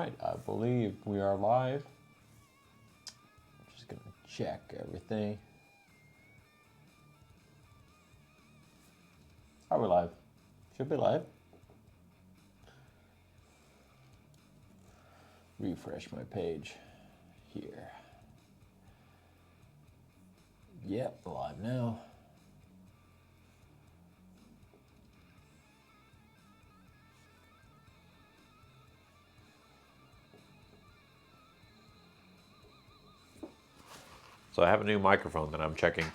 right, I believe we are live. Just gonna check everything. Are we live? Should be live. Refresh my page here. Yep, live now. So I have a new microphone that I'm checking.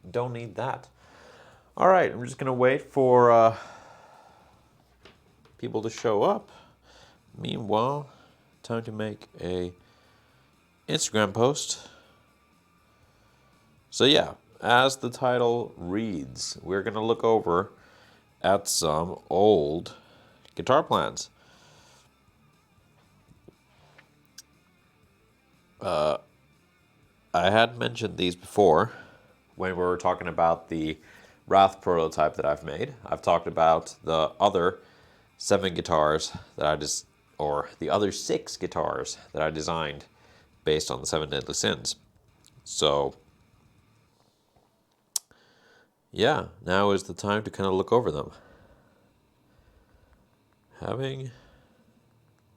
Don't need that. All right, I'm just gonna wait for people to show up. Meanwhile, time to make a Instagram post. So yeah, as the title reads, we're gonna look over at some old guitar plans. I had mentioned these before when we were talking about the Wrath prototype that I've made. I've talked about the other 7 guitars that I just, or the other 6 guitars that I designed based on the 7 Deadly Sins. So yeah, now is the time to kind of look over them. Having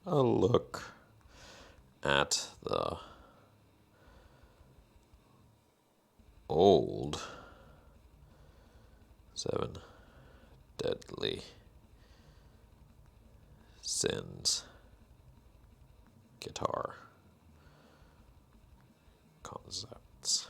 a look at the old 7 Deadly Sins guitar concepts.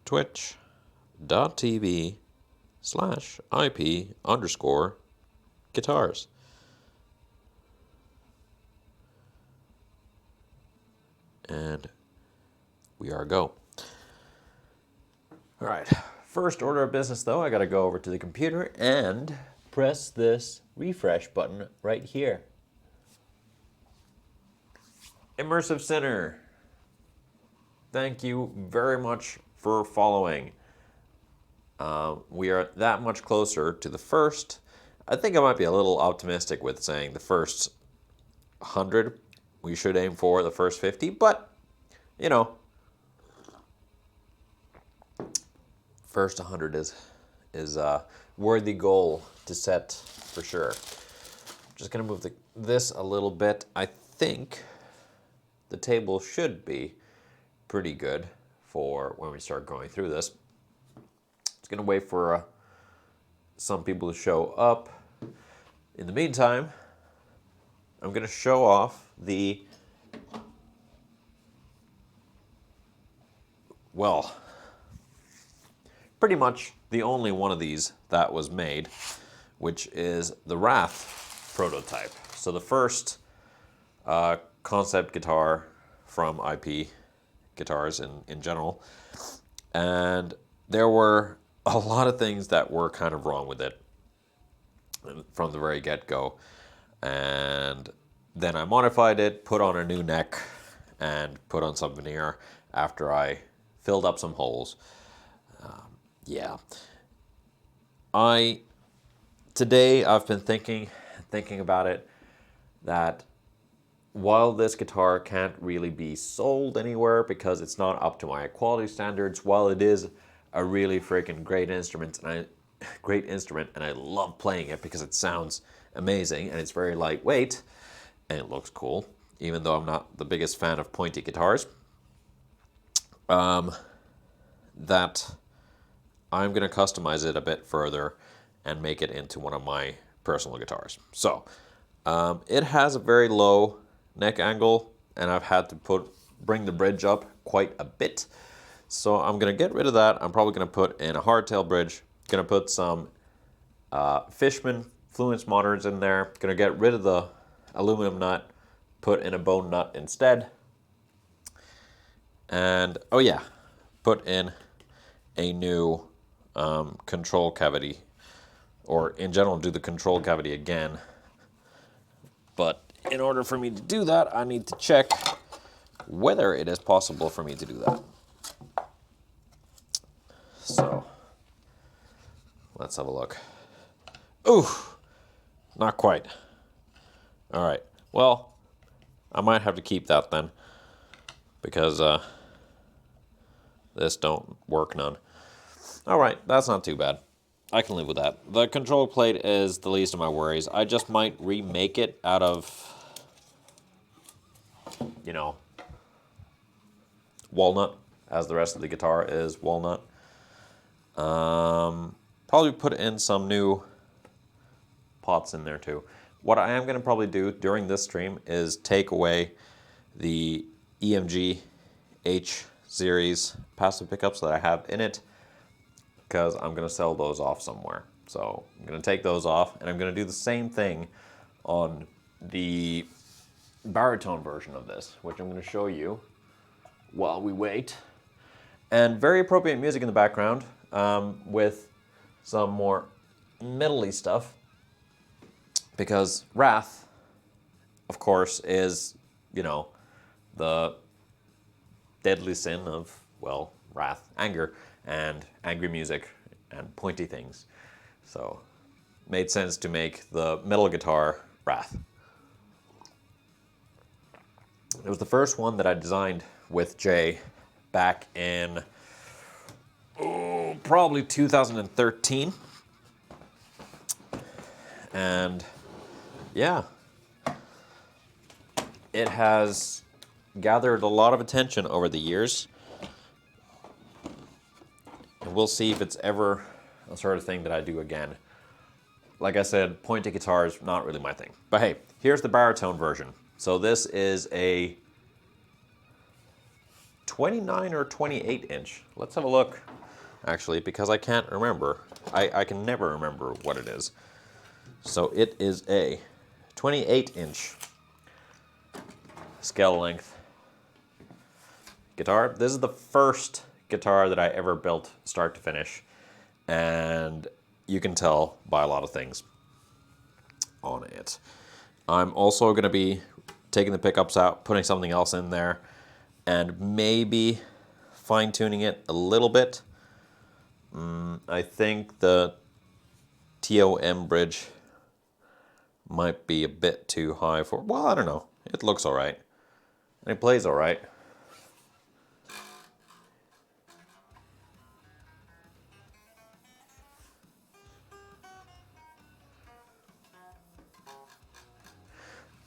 Twitch.tv/IP_guitars. And we are go. All right, first order of business though, I gotta go over to the computer and press this refresh button right here. Immersive Sinner, thank you very much for following. We are that much closer to the first. I think I might be a little optimistic with saying the first 100. We should aim for the first 50, but, you know, first 100 is a worthy goal to set for sure. Just gonna move this a little bit. I think the table should be pretty good for when we start going through this. Just gonna wait for some people to show up. In the meantime, I'm gonna show off the, well, pretty much the only one of these that was made, which is the Wrath prototype. So the first concept guitar from IP guitars in general. And there were a lot of things that were kind of wrong with it from the very get-go. And then I modified it, put on a new neck, and put on some veneer after I filled up some holes. Yeah. Today I've been thinking about it, that while this guitar can't really be sold anywhere because it's not up to my quality standards, while it is a really freaking great instrument, and I love playing it because it sounds amazing and it's very lightweight and it looks cool, even though I'm not the biggest fan of pointy guitars, that I'm going to customize it a bit further and make it into one of my personal guitars. So it has a very low neck angle, and I've had to bring the bridge up quite a bit. So I'm going to get rid of that. I'm probably going to put in a hardtail bridge. Going to put some Fishman Fluence monitors in there. Going to get rid of the aluminum nut, put in a bone nut instead. And, oh yeah, put in a new control cavity, or in general do the control cavity again. But in order for me to do that, I need to check whether it is possible for me to do that. So let's have a look. Ooh, not quite. All right, well, I might have to keep that then, because this don't work none. All right, that's not too bad. I can live with that. The control plate is the least of my worries. I just might remake it out of, you know, walnut, as the rest of the guitar is walnut. Probably put in some new pots in there too. What I am going to probably do during this stream is take away the EMG H series passive pickups that I have in it, because I'm going to sell those off somewhere. So I'm going to take those off, and I'm going to do the same thing on the baritone version of this, which I'm going to show you while we wait. And very appropriate music in the background, with some more metal-y stuff, because Wrath, of course, is, you know, the deadly sin of, well, wrath, anger, and angry music and pointy things. So it made sense to make the metal guitar Wrath. It was the first one that I designed with Jay back in probably 2013. And yeah, it has gathered a lot of attention over the years. And we'll see if it's ever a sort of thing that I do again. Like I said, pointy guitar is not really my thing. But hey, here's the baritone version. So this is a 29 or 28 inch. Let's have a look, actually, because I can't remember. I can never remember what it is. So it is a 28 inch scale length guitar. This is the first guitar that I ever built start to finish, and you can tell by a lot of things on it. I'm also going to be taking the pickups out, putting something else in there, and maybe fine-tuning it a little bit. I think the TOM bridge might be a bit too high for, well, I don't know. It looks all right, and it plays all right.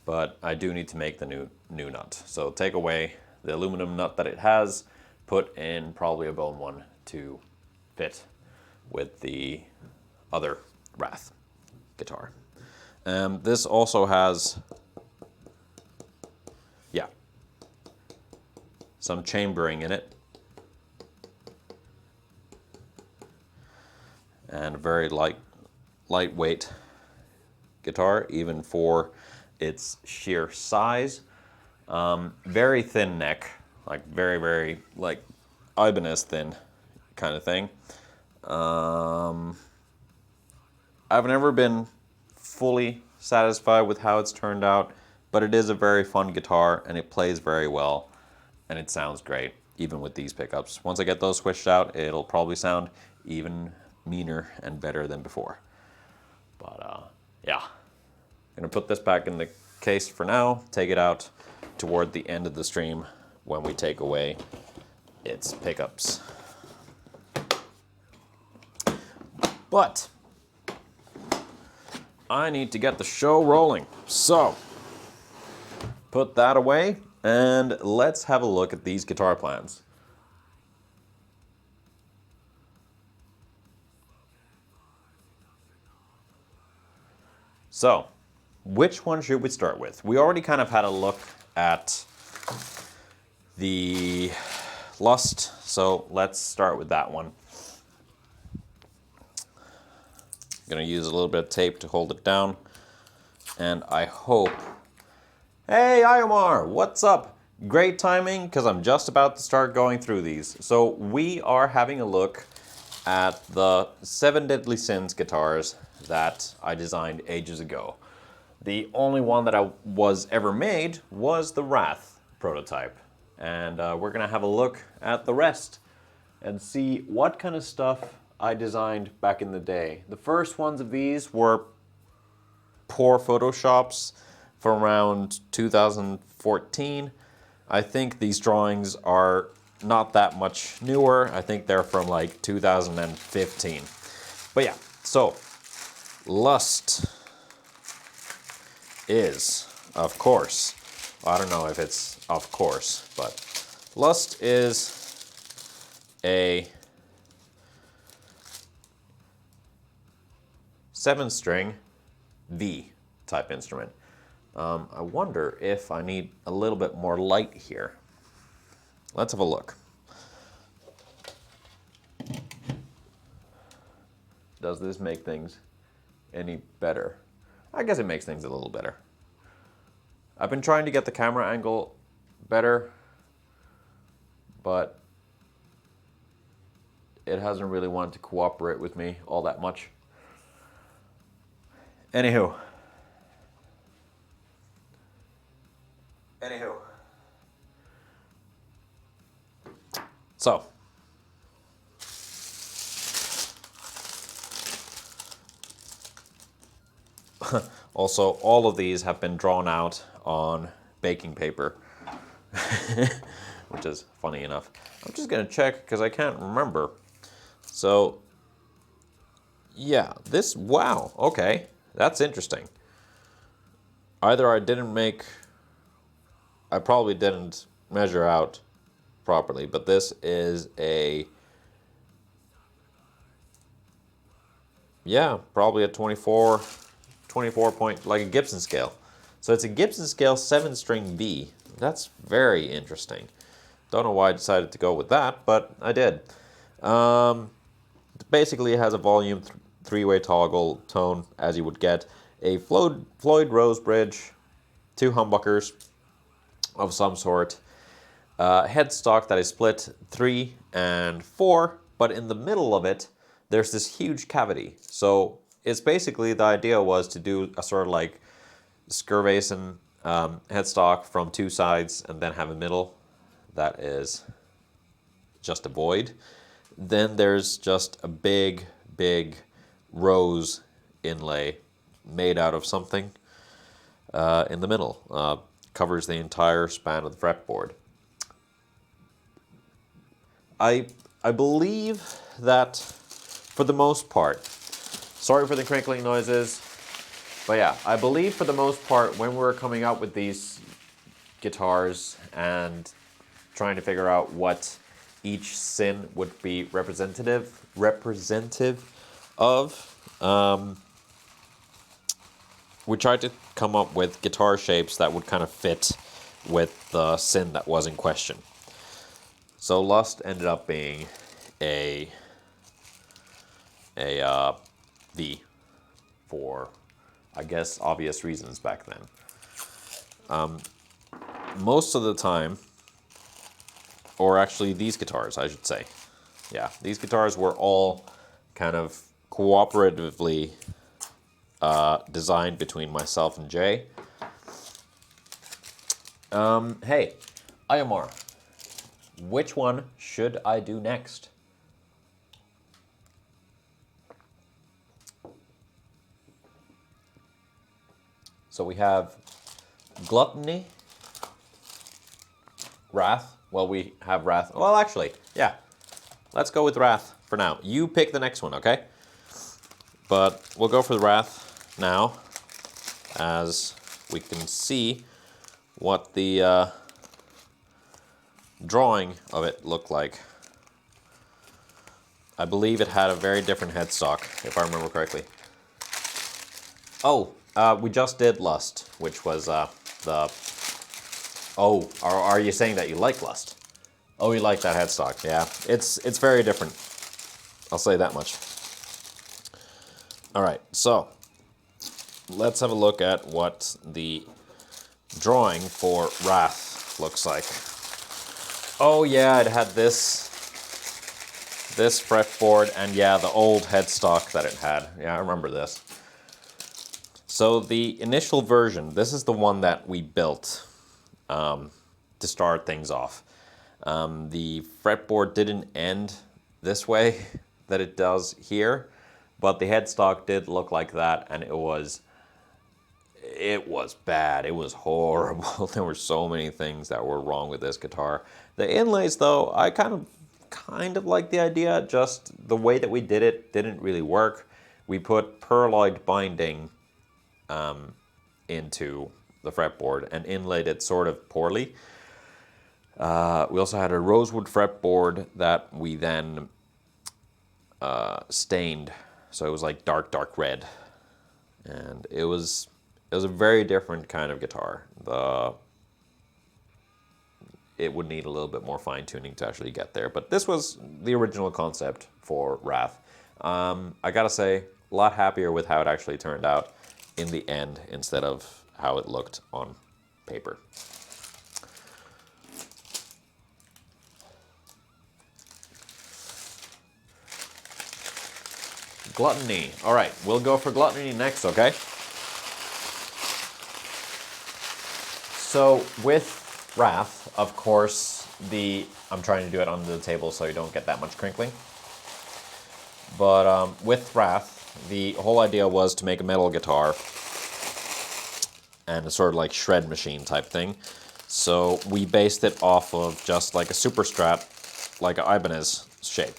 But I do need to make the new nut. So take away the aluminum nut that it has, put in probably a bone one to fit with the other Wrath guitar. This also has, yeah, some chambering in it. And a very lightweight guitar, even for its sheer size. Very thin neck, like very like Ibanez thin kind of thing. I've never been fully satisfied with how it's turned out, but it is a very fun guitar, and it plays very well, and it sounds great, even with these pickups. Once I get those switched out, it'll probably sound even meaner and better than before. But yeah. I'm gonna put this back in the case for now, take it out toward the end of the stream when we take away its pickups. But I need to get the show rolling. So put that away and let's have a look at these guitar plans. So, which one should we start with? We already kind of had a look at the Lust, so let's start with that one. I'm gonna use a little bit of tape to hold it down, and I hope... Hey, Iomar, what's up? Great timing, because I'm just about to start going through these. So we are having a look at the 7 Deadly Sins guitars that I designed ages ago. The only one that I was ever made was the Wrath prototype. And we're gonna have a look at the rest and see what kind of stuff I designed back in the day. The first ones of these were poor Photoshops from around 2014. I think these drawings are not that much newer. I think they're from like 2015. But yeah, so Lust is, of course, I don't know if it's of course, but Lust is a 7-string V type instrument. I wonder if I need a little bit more light here. Let's have a look. Does this make things any better? I guess it makes things a little better. I've been trying to get the camera angle better, but it hasn't really wanted to cooperate with me all that much. Anywho. So. Also, all of these have been drawn out on baking paper, which is funny enough. I'm just gonna check because I can't remember. So, yeah, this, wow, okay, that's interesting. Either I probably didn't measure out properly, but this is a, yeah, probably a 24 point, like a Gibson scale. So it's a Gibson scale 7-string V. That's very interesting. Don't know why I decided to go with that, but I did. Basically, it has a volume 3-way toggle tone, as you would get, a Floyd Rose bridge, 2 humbuckers of some sort, headstock that is split 3 and 4, but in the middle of it, there's this huge cavity. So it's basically, the idea was to do a sort of like Skirvason headstock from 2 sides and then have a middle that is just a void. Then there's just a big rose inlay made out of something in the middle. Covers the entire span of the fretboard. I believe that for the most part, sorry for the crinkling noises, but yeah, I believe for the most part when we're coming up with these guitars and trying to figure out what each sin would be representative of, we tried to come up with guitar shapes that would kind of fit with the sin that was in question. So Lust ended up being a V for, I guess, obvious reasons back then. Most of the time, or actually these guitars, I should say. Yeah, these guitars were all kind of cooperatively designed between myself and Jay. Hey, Ayamar, which one should I do next? So we have Gluttony, Wrath. Well, we have Wrath. Well, actually, yeah. Let's go with Wrath for now. You pick the next one, okay? But we'll go for the Wrath now, as we can see what the drawing of it looked like. I believe it had a very different headstock, if I remember correctly. Oh, we just did Lust, which was the... Oh, are you saying that you like Lust? Oh, you like that headstock, yeah. It's very different. I'll say that much. All right, so let's have a look at what the drawing for Wrath looks like. Oh yeah, it had this this fretboard, and yeah, the old headstock that it had. Yeah, I remember this. So the initial version, this is the one that we built to start things off. The fretboard didn't end this way that it does here, but the headstock did look like that, and it was bad. It was horrible. There were so many things that were wrong with this guitar. The inlays, though, I kind of like the idea. Just the way that we did it didn't really work. We put pearloid binding into the fretboard and inlaid it sort of poorly. We also had a rosewood fretboard that we then stained, so it was like dark red, and it was a very different kind of guitar. It would need a little bit more fine tuning to actually get there, but this was the original concept for Wrath. I gotta say, a lot happier with how it actually turned out in the end instead of how it looked on paper. Gluttony. All right, we'll go for Gluttony next, okay? So with Wrath, of course, I'm trying to do it under the table so you don't get that much crinkling. But with Wrath, the whole idea was to make a metal guitar and a sort of like shred machine type thing. So we based it off of just like a super strat, like an Ibanez shape,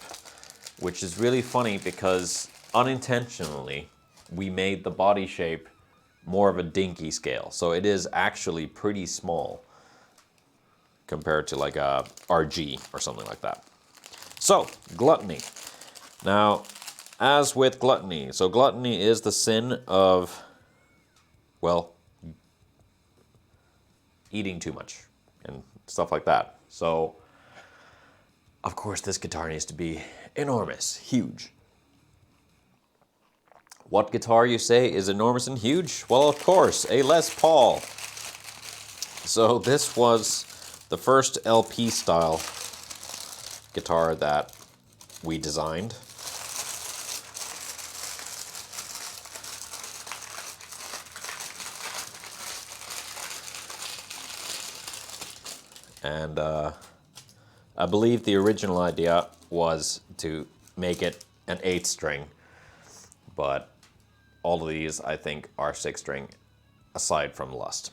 which is really funny because unintentionally we made the body shape more of a dinky scale. So it is actually pretty small compared to like a RG or something like that. So, Gluttony. Now, as with Gluttony, so Gluttony is the sin of, well, eating too much and stuff like that. So, of course, this guitar needs to be enormous, huge. What guitar, you say, is enormous and huge? Well, of course, a Les Paul. So this was the first LP style guitar that we designed. And I believe the original idea was to make it an 8-string, but all of these, I think, are 6-string, aside from Lust.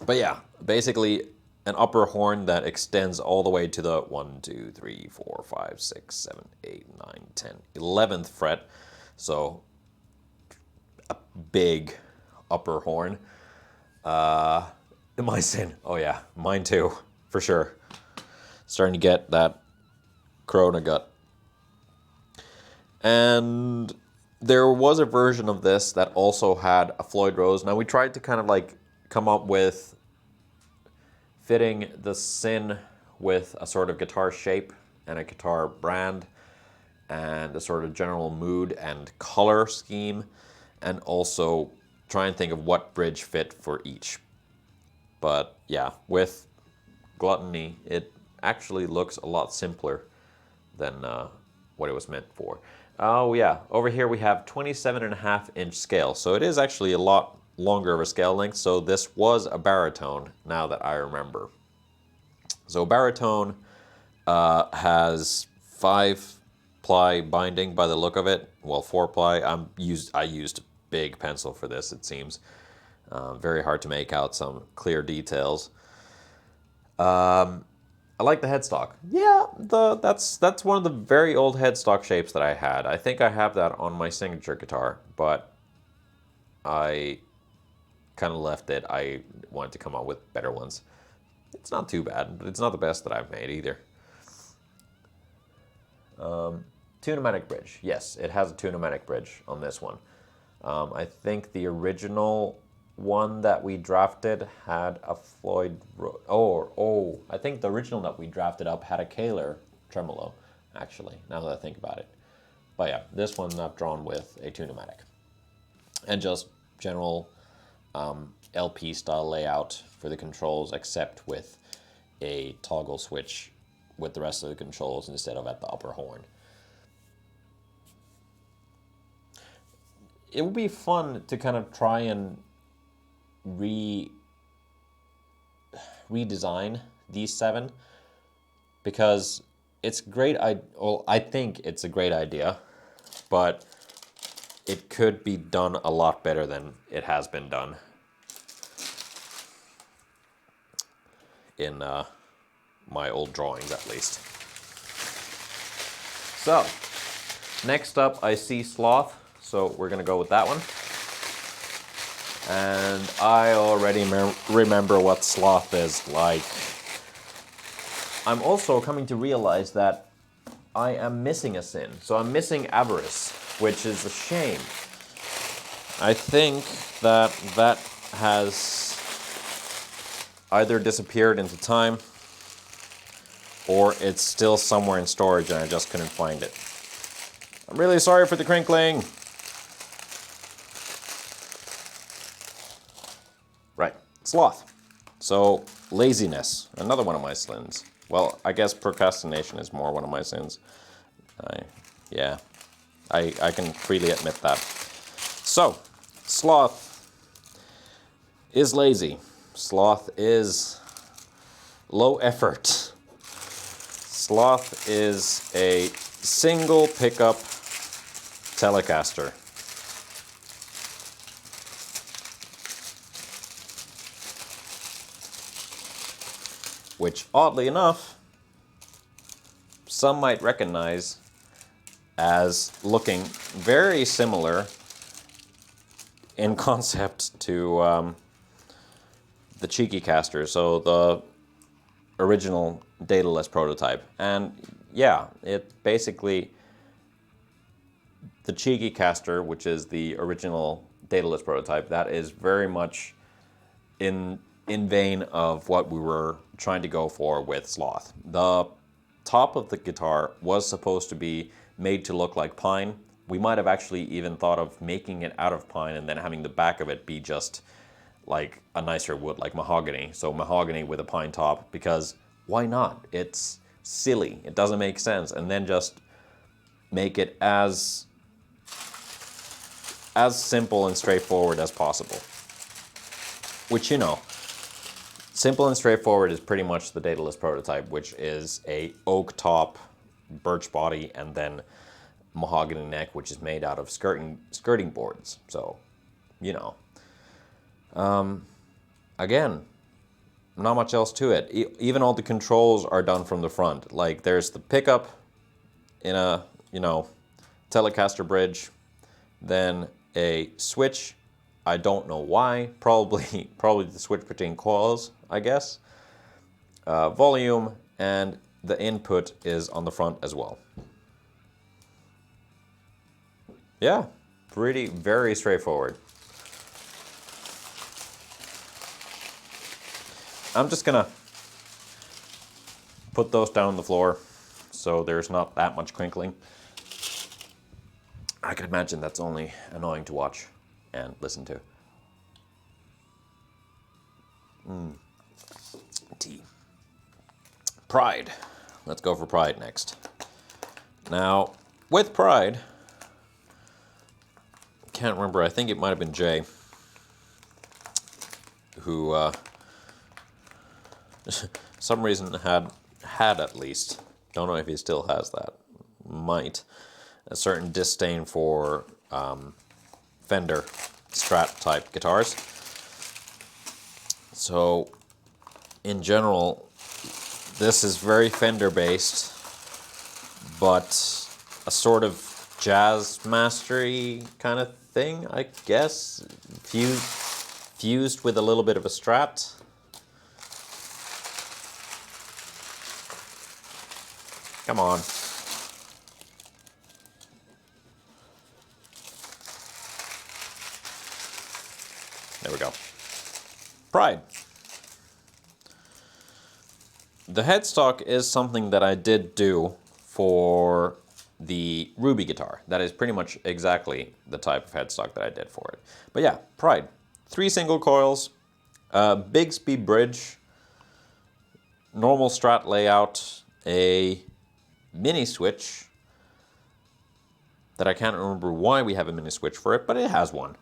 But yeah, basically an upper horn that extends all the way to the 1, 2, 3, 4, 5, 6, 7, 8, 9, 10, 11th fret. So a big upper horn. Am I sin? Oh yeah, mine too, for sure. Starting to get that Corona gut. And there was a version of this that also had a Floyd Rose. Now we tried to kind of like come up with fitting the sin with a sort of guitar shape and a guitar brand and a sort of general mood and color scheme, and also try and think of what bridge fit for each. But yeah, with Gluttony, it actually looks a lot simpler than what it was meant for. Oh yeah, over here we have 27.5-inch scale, so it is actually a lot longer of a scale length. So this was a baritone, now that I remember. So baritone has 5-ply binding by the look of it. Well, 4-ply. I used big pencil for this, it seems. Very hard to make out some clear details. I like the headstock. Yeah, that's one of the very old headstock shapes that I had. I think I have that on my signature guitar, but I kind of left it. I wanted to come up with better ones. It's not too bad, but it's not the best that I've made either. Tune-o-matic bridge. Yes, it has a tune-o-matic bridge on this one. I think the original one that we drafted had a Floyd... I think the original that we drafted up had a Kahler tremolo, actually, now that I think about it. But yeah, this one's not drawn with a tune-o-matic. And just general LP style layout for the controls, except with a toggle switch with the rest of the controls instead of at the upper horn. it would be fun to kind of try and redesign these 7, because it's great. Well, I think it's a great idea, but it could be done a lot better than it has been done in my old drawings, at least. So, next up I see Sloth, so we're gonna go with that one. And I already remember what Sloth is like. I'm also coming to realize that I am missing a sin. So I'm missing Avarice, which is a shame. I think that has either disappeared into time, or it's still somewhere in storage and I just couldn't find it. I'm really sorry for the crinkling. Right, Sloth. So, laziness, another one of my sins. Well, I guess procrastination is more one of my sins. Yeah, I can freely admit that. So, Sloth is lazy. Sloth is low effort. Sloth is a single pickup Telecaster. Which, oddly enough, some might recognize as looking very similar in concept to the Cheeky Caster, so the original dataless prototype. And yeah, it basically, the Cheeky Caster, which is the original dataless prototype, that is very much in vein of what we were trying to go for with Sloth. The top of the guitar was supposed to be made to look like pine. We might have actually even thought of making it out of pine and then having the back of it be just like a nicer wood, like mahogany. So mahogany with a pine top, because why not? It's silly. It doesn't make sense. And then just make it as simple and straightforward as possible. Which, you know, simple and straightforward is pretty much the dataless prototype, which is a oak top, birch body, and then mahogany neck, which is made out of skirting boards. So, you know. Again, not much else to it. Even all the controls are done from the front. Like, there's the pickup in a, you know, Telecaster bridge, then a switch. I don't know why. Probably the switch between coils, I guess. Volume, and the input is on the front as well. Yeah, very straightforward. I'm just gonna put those down on the floor so there's not that much crinkling. I can imagine that's only annoying to watch and listen to. Tea. Pride. Let's go for Pride next. Now, with Pride, can't remember, I think it might have been Jay who some reason had at least, don't know if he still has that, might, a certain disdain for Fender Strat type guitars. So in general, this is very Fender based, but a sort of jazz mastery kind of thing, I guess, fused with a little bit of a Strat. Come on. There we go. Pride. The headstock is something that I did do for the Ruby guitar. That is pretty much exactly the type of headstock that I did for it. But yeah, Pride. 3 single coils, Bigsby bridge, normal Strat layout, a mini switch that I can't remember why we have a mini switch for it, but it has one.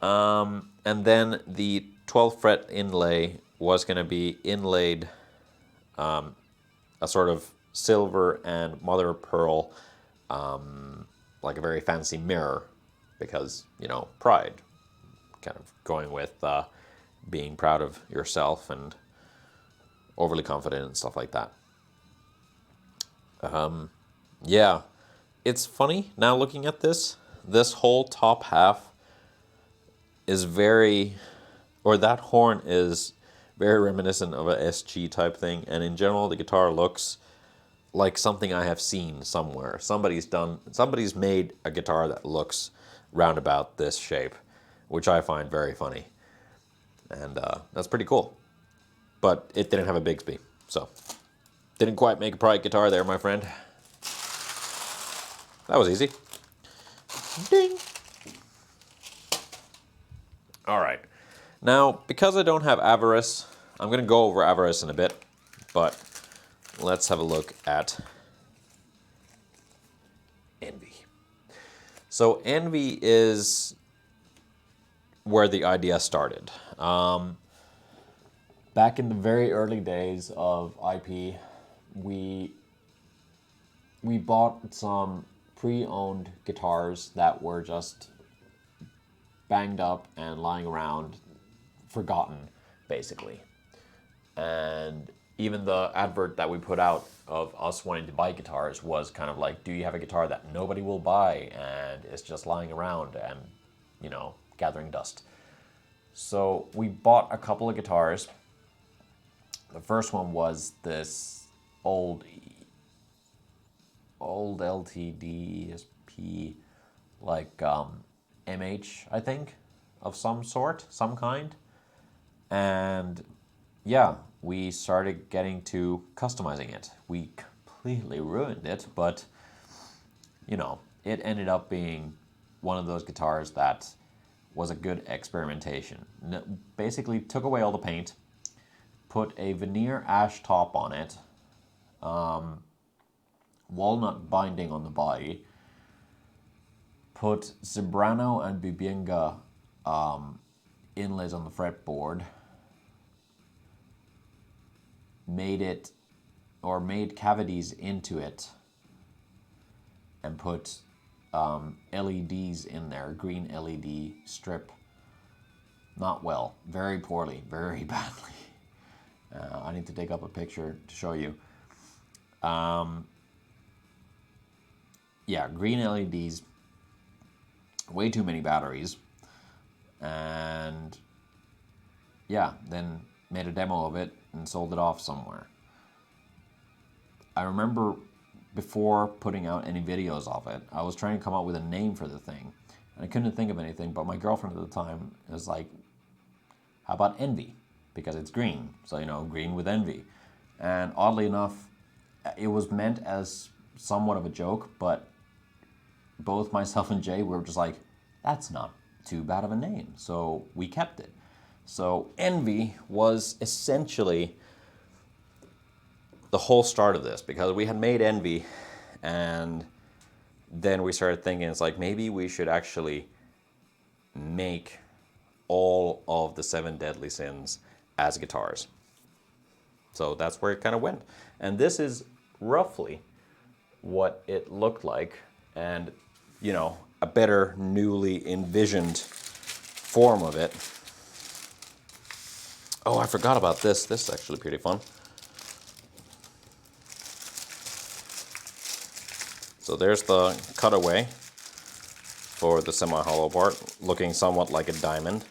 And then the 12th fret inlay was going to be inlaid a sort of silver and mother of pearl, like a very fancy mirror, because, you know, pride, kind of going with being proud of yourself and overly confident and stuff like that. Yeah, it's funny now looking at this. This whole top half is very, or that horn is very reminiscent of a SG type thing, and in general the guitar looks like something I have seen somewhere. Somebody's made a guitar that looks roundabout this shape, which I find very funny, and that's pretty cool. But it didn't have a Bigsby, so didn't quite make a Pride guitar there, my friend. That was easy. Ding. All right. Now, because I don't have Avarice, I'm going to go over Avarice in a bit, but let's have a look at Envy. So Envy is where the idea started. Back in the very early days of IP, we bought some pre-owned guitars that were just banged up and lying around, forgotten, basically. And even the advert that we put out of us wanting to buy guitars was kind of like, do you have a guitar that nobody will buy and it's just lying around and, you know, gathering dust? So we bought a couple of guitars. The first one was this old LTD-SP, like MH, I think, of some sort, some kind. And yeah, we started getting to customizing it. We completely ruined it, but you know, it ended up being one of those guitars that was a good experimentation. Basically took away all the paint, put a veneer ash top on it, walnut binding on the body, put Zebrano and Bubinga inlays on the fretboard, made cavities into it, and put LEDs in there, green LED strip. Not well, very poorly, very badly. I need to dig up a picture to show you. Yeah, green LEDs, way too many batteries, and yeah, then made a demo of it and sold it off somewhere. I remember before putting out any videos of it, I was trying to come up with a name for the thing, and I couldn't think of anything, but my girlfriend at the time was like, how about Envy? Because it's green, so, you know, green with envy. And oddly enough, it was meant as somewhat of a joke, but both myself and Jay were just like, that's not too bad of a name, so we kept it. So Envy was essentially the whole start of this, because we had made Envy, and then we started thinking, it's like, maybe we should actually make all of the 7 deadly sins as guitars. So that's where it kind of went. And this is roughly what it looked like, and, you know, a better newly envisioned form of it. Oh, I forgot about this. This is actually pretty fun. So there's the cutaway for the semi-hollow part, looking somewhat like a diamond.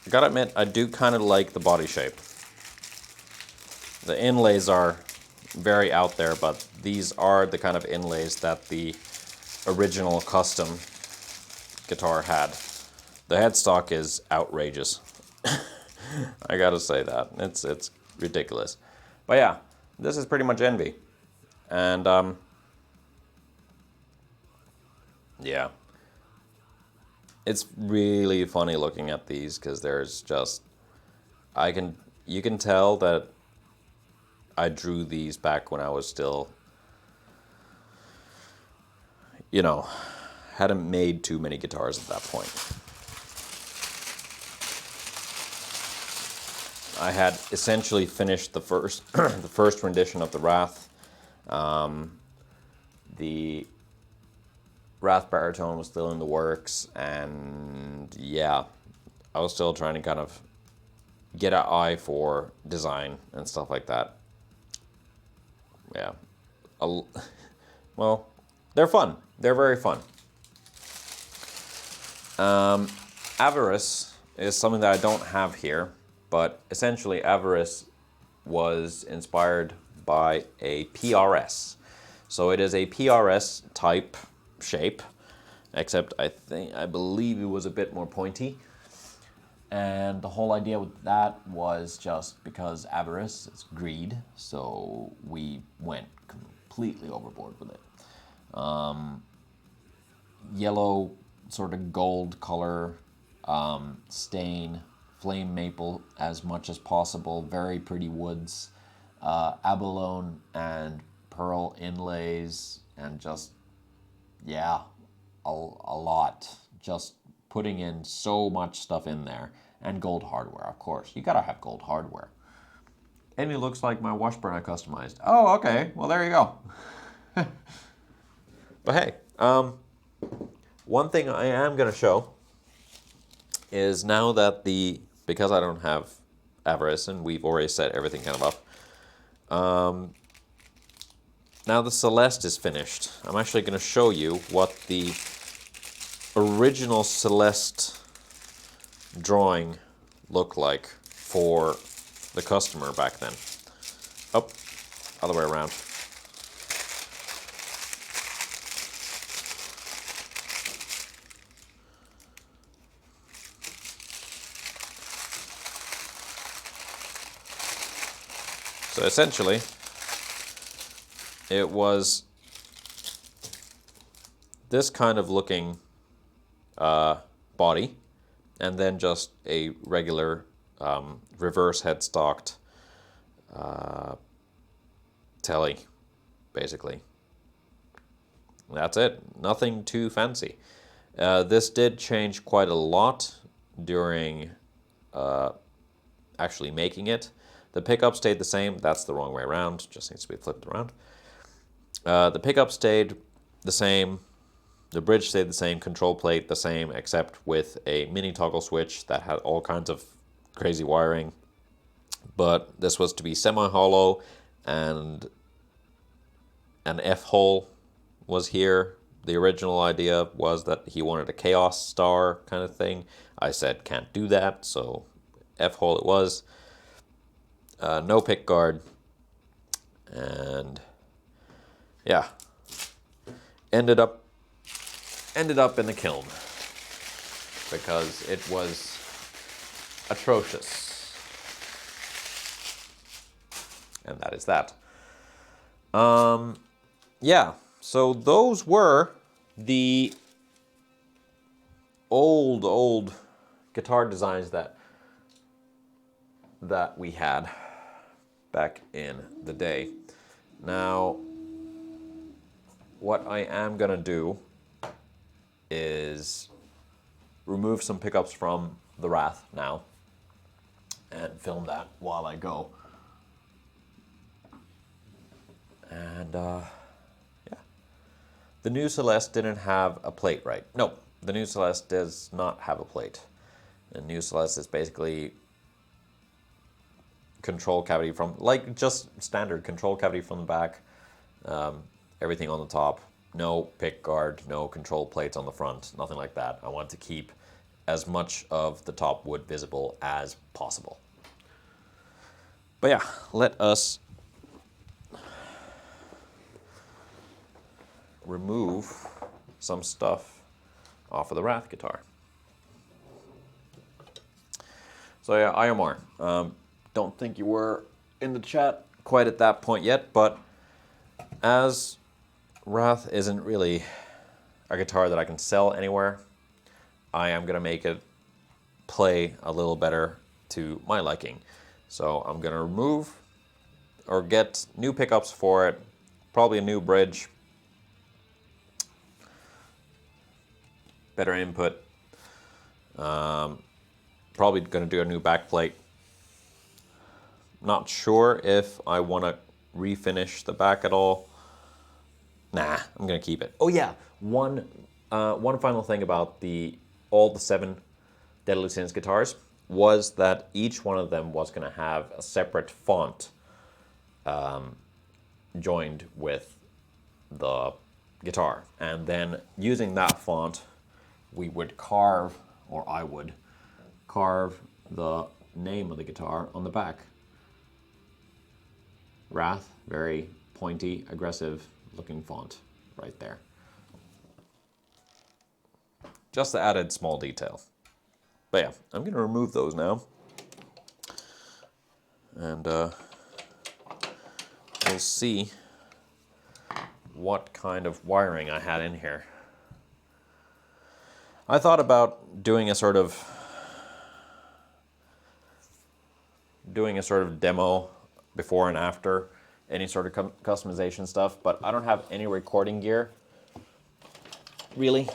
I gotta admit, I do kind of like the body shape. The inlays are very out there, but these are the kind of inlays that the original custom guitar had. The headstock is outrageous. I gotta say that. It's ridiculous. But yeah, this is pretty much Envy. And yeah. It's really funny looking at these because there's just, you can tell that I drew these back when I was still, you know, hadn't made too many guitars at that point. I had essentially finished the first the first rendition of the Wrath. The Wrath Baritone was still in the works, and yeah, I was still trying to kind of get an eye for design and stuff like that. Yeah. Well, they're fun. They're very fun. Avarice is something that I don't have here, but essentially Avarice was inspired by a PRS. So it is a PRS type shape, except I believe it was a bit more pointy. And the whole idea with that was just because avarice is greed, so we went completely overboard with it. Yellow, sort of gold color, stain, flame maple as much as possible, very pretty woods, abalone and pearl inlays, and just, yeah, a lot. Just putting in so much stuff in there. And gold hardware, of course. You gotta have gold hardware. And it looks like my Washburn I customized. Oh, okay. Well, there you go. But hey, one thing I am gonna show is now that because I don't have Avarice and we've already set everything kind of up, now the Celeste is finished. I'm actually gonna show you what the original Celeste drawing looked like for the customer back then. Oh, other way around. So essentially, it was this kind of looking body, and then just a regular reverse headstocked telly, basically. That's it. Nothing too fancy. This did change quite a lot during actually making it. The pickup stayed the same. That's the wrong way around. Just needs to be flipped around. The pickup stayed the same. The bridge stayed the same, control plate the same, except with a mini toggle switch that had all kinds of crazy wiring. But this was to be semi-hollow, and an F-hole was here. The original idea was that he wanted a chaos star kind of thing. I said, can't do that, so F-hole it was. No pick guard. And yeah, ended up in the kiln because it was atrocious. And that is that. Yeah, so those were the old guitar designs that we had back in the day. Now, what I am gonna do is remove some pickups from the Wrath now and film that while I go. And yeah, the new Celeste didn't have a plate, right? No, the new Celeste does not have a plate. The new Celeste is basically control cavity from, like, just standard control cavity from the back, everything on the top. No pick guard, no control plates on the front, nothing like that. I want to keep as much of the top wood visible as possible. But yeah, let us remove some stuff off of the Wrath guitar. So yeah, IMR. Don't think you were in the chat quite at that point yet, but as Wrath isn't really a guitar that I can sell anywhere, I am going to make it play a little better to my liking. So I'm going to remove or get new pickups for it, probably a new bridge, better input, probably going to do a new backplate. Not sure if I want to refinish the back at all. Nah, I'm going to keep it. Oh yeah, one final thing about all the 7 Deadly Sins guitars was that each one of them was going to have a separate font joined with the guitar. And then using that font, we would carve, or I would carve the name of the guitar on the back. Wrath, very pointy, aggressive looking font right there. Just the added small detail. But yeah, I'm going to remove those now. And we'll see what kind of wiring I had in here. I thought about doing a sort of demo before and after any sort of customization stuff, but I don't have any recording gear, really.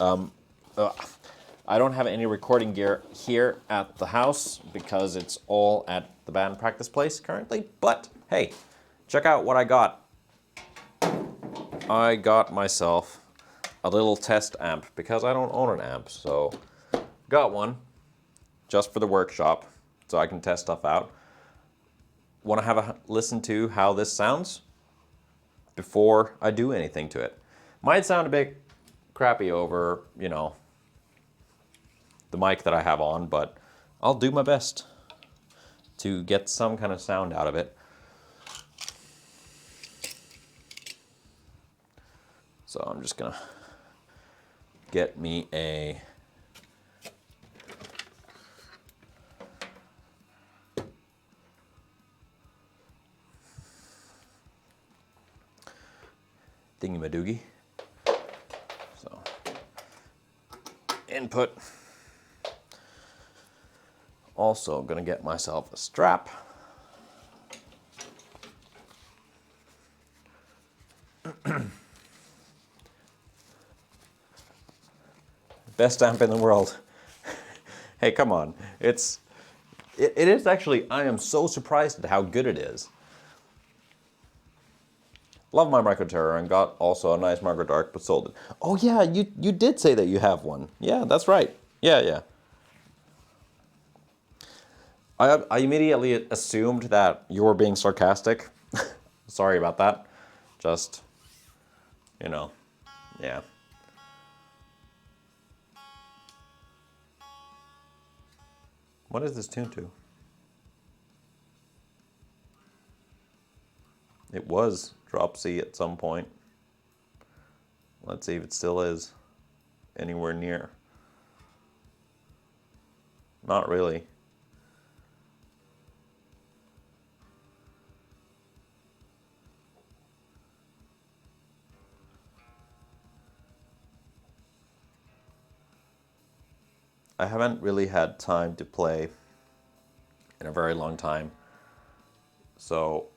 I don't have any recording gear here at the house because it's all at the band practice place currently, but hey, check out what I got. I got myself a little test amp because I don't own an amp, so got one just for the workshop so I can test stuff out. Want to have a listen to how this sounds before I do anything to it. Might sound a bit crappy over, you know, the mic that I have on, but I'll do my best to get some kind of sound out of it. So I'm just gonna get me a thingy-madoogie. So, input. Also gonna get myself a strap. Best amp in the world. Hey, come on. It is actually, I am so surprised at how good it is. Love my Micro Terror and got also a nice Micro Dark, but sold it. Oh yeah, you did say that you have one. Yeah, that's right. Yeah. I immediately assumed that you were being sarcastic. Sorry about that. Just, you know, yeah. What is this tuned to? It was drop C at some point. Let's see if it still is anywhere near. Not really. I haven't really had time to play in a very long time, so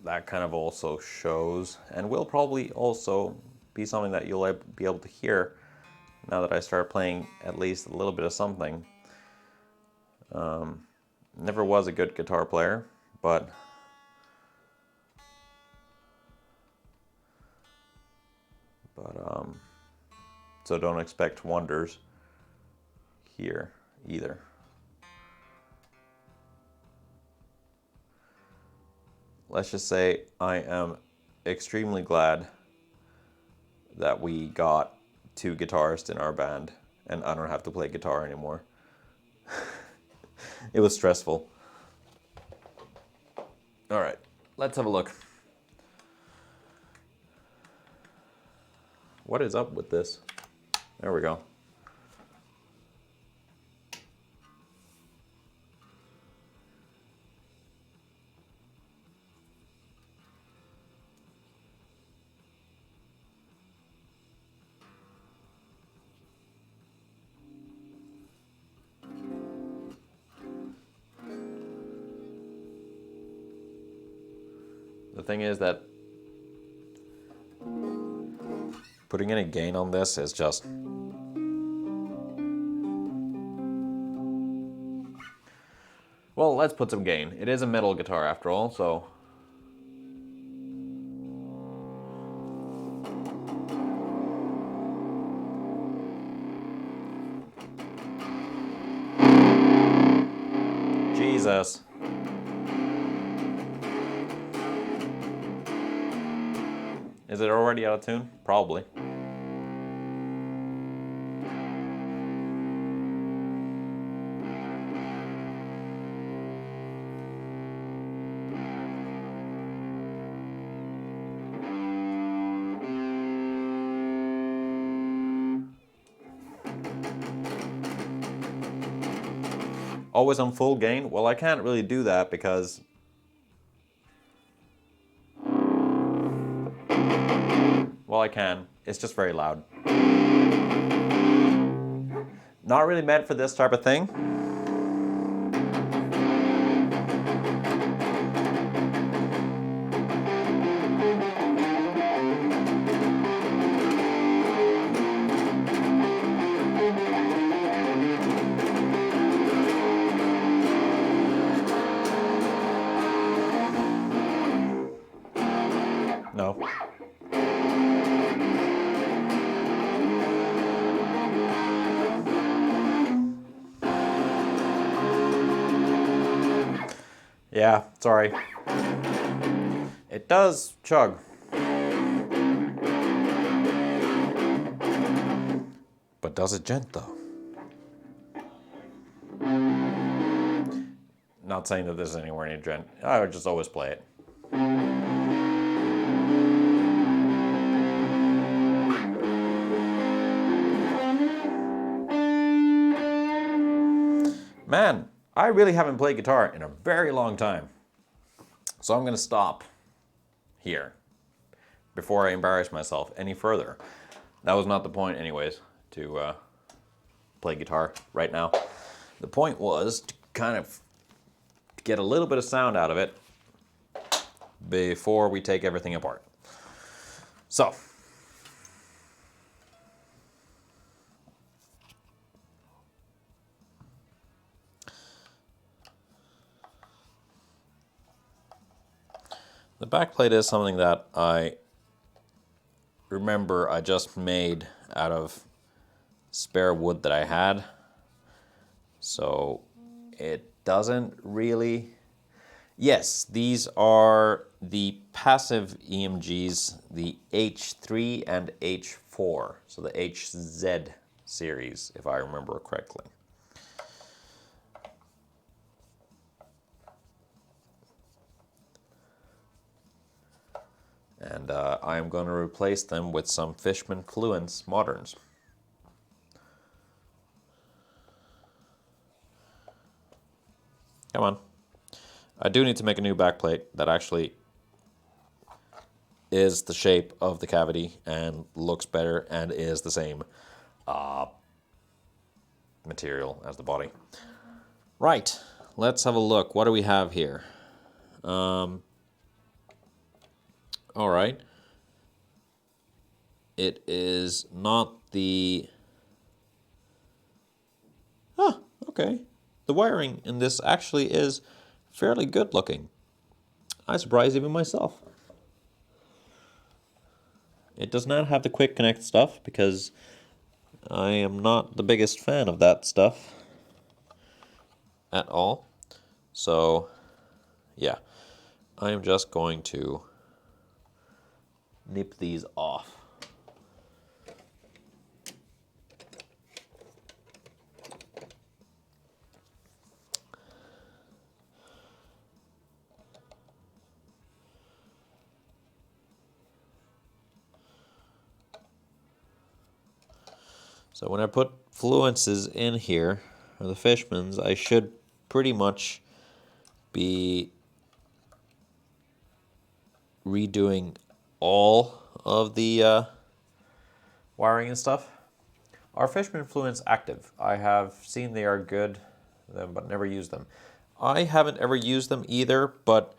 that kind of also shows, and will probably also be something that you'll be able to hear now that I start playing at least a little bit of something. Never was a good guitar player, but so don't expect wonders here either. Let's just say I am extremely glad that we got 2 guitarists in our band and I don't have to play guitar anymore. It was stressful. All right, let's have a look. What is up with this? There we go. The thing is that putting any gain on this is just... Well, let's put some gain. It is a metal guitar after all, so... Jesus. Is it already out of tune? Probably. Always on full gain? Well, I can't really do that because... Well, I can. It's just very loud. Not really meant for this type of thing. No. Yeah, sorry. It does chug. But does it gent though? Not saying that this is anywhere near gent. I would just always play it. Man, I really haven't played guitar in a very long time. So I'm going to stop here before I embarrass myself any further. That was not the point anyways, to play guitar right now. The point was to kind of get a little bit of sound out of it before we take everything apart. So, the backplate is something that I remember I just made out of spare wood that I had. So it doesn't really... Yes, these are the passive EMGs, the H3 and H4. So the HZ series, if I remember correctly. And I am going to replace them with some Fishman Fluence Moderns. Come on. I do need to make a new backplate that actually is the shape of the cavity and looks better and is the same material as the body. Right, let's have a look. What do we have here? All right. It is not the... Huh, okay. The wiring in this actually is fairly good looking. I surprised even myself. It does not have the quick connect stuff because I am not the biggest fan of that stuff at all. So, yeah. I am just going to nip these off. So when I put Fluences in here, or the Fishmans, I should pretty much be redoing all of the wiring and stuff. Are Fishman Fluence active? I have seen they are good, but never used them. I haven't ever used them either, but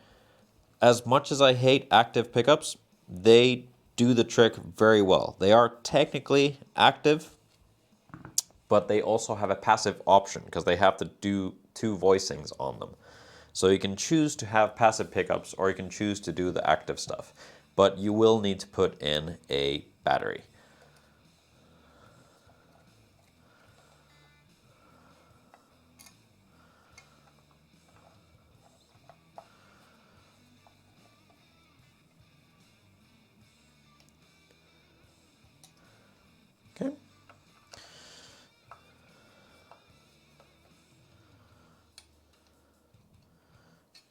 as much as I hate active pickups, they do the trick very well. They are technically active, but they also have a passive option because they have to do 2 voicings on them. So you can choose to have passive pickups or you can choose to do the active stuff, but you will need to put in a battery. Okay.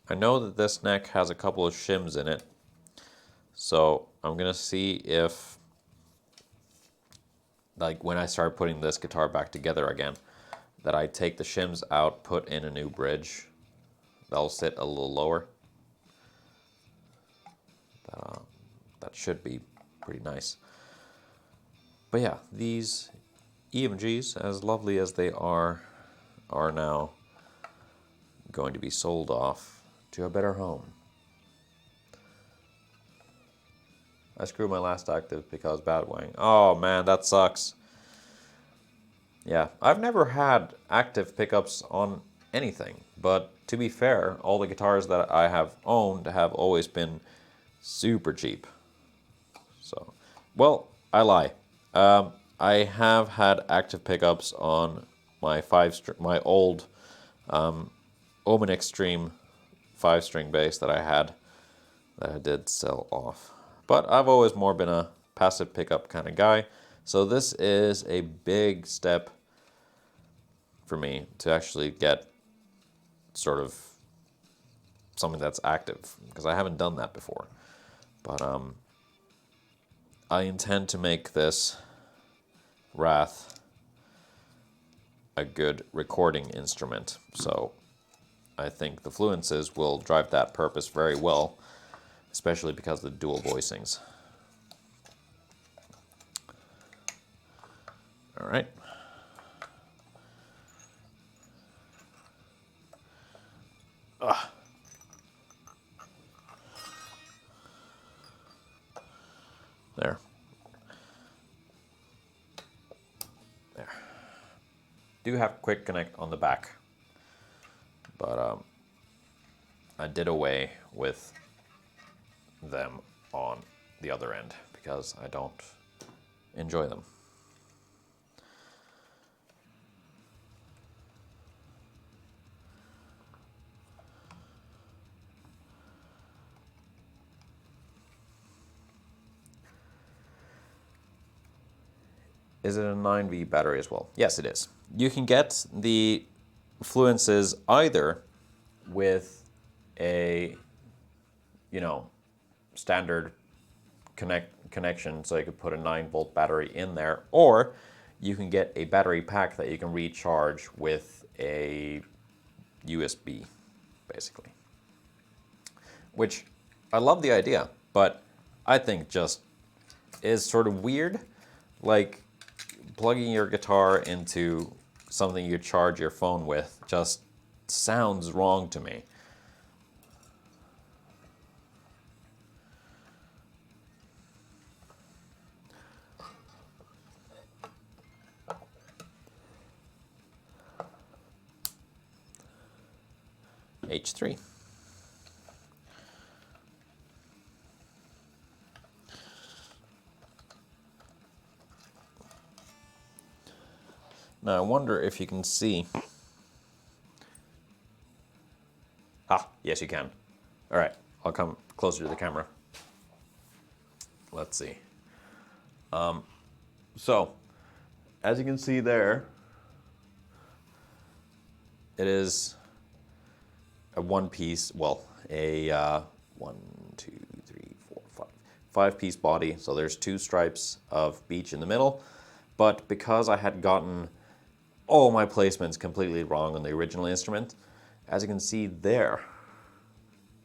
I know that this neck has a couple of shims in it, so I'm gonna see if, like when I start putting this guitar back together again, that I take the shims out, put in a new bridge. That'll sit a little lower. That should be pretty nice. But yeah, these EMGs, as lovely as they are now going to be sold off to a better home. I screwed my last active because bad wang. Oh man, that sucks. Yeah, I've never had active pickups on anything, but to be fair, all the guitars that I have owned have always been super cheap. So, well, I lie. I have had active pickups on my my old Omen Extreme 5-string bass that I had that I did sell off. But I've always more been a passive pickup kind of guy. So this is a big step for me to actually get sort of something that's active, because I haven't done that before. But I intend to make this Wrath a good recording instrument. So I think the Fluences will drive that purpose very well, especially because of the dual voicings. All right. There. There. Do have quick connect on the back, but I did away with them on the other end because I don't enjoy them. Is it a 9V battery as well? Yes, it is. You can get the Fluences either with a, standard connection, so you could put a 9-volt battery in there, or you can get a battery pack that you can recharge with a USB, basically. Which, I love the idea, but I think just is sort of weird. Like, plugging your guitar into something you charge your phone with just sounds wrong to me. H3. Now I wonder if you can see. Ah, yes you can. All right, I'll come closer to the camera. Let's see. So, as you can see there, it is a one-piece, well, a 1, 2, 3, 4, 5-piece body. So there's 2 stripes of beech in the middle. But because I had gotten all my placements completely wrong on the original instrument, as you can see there,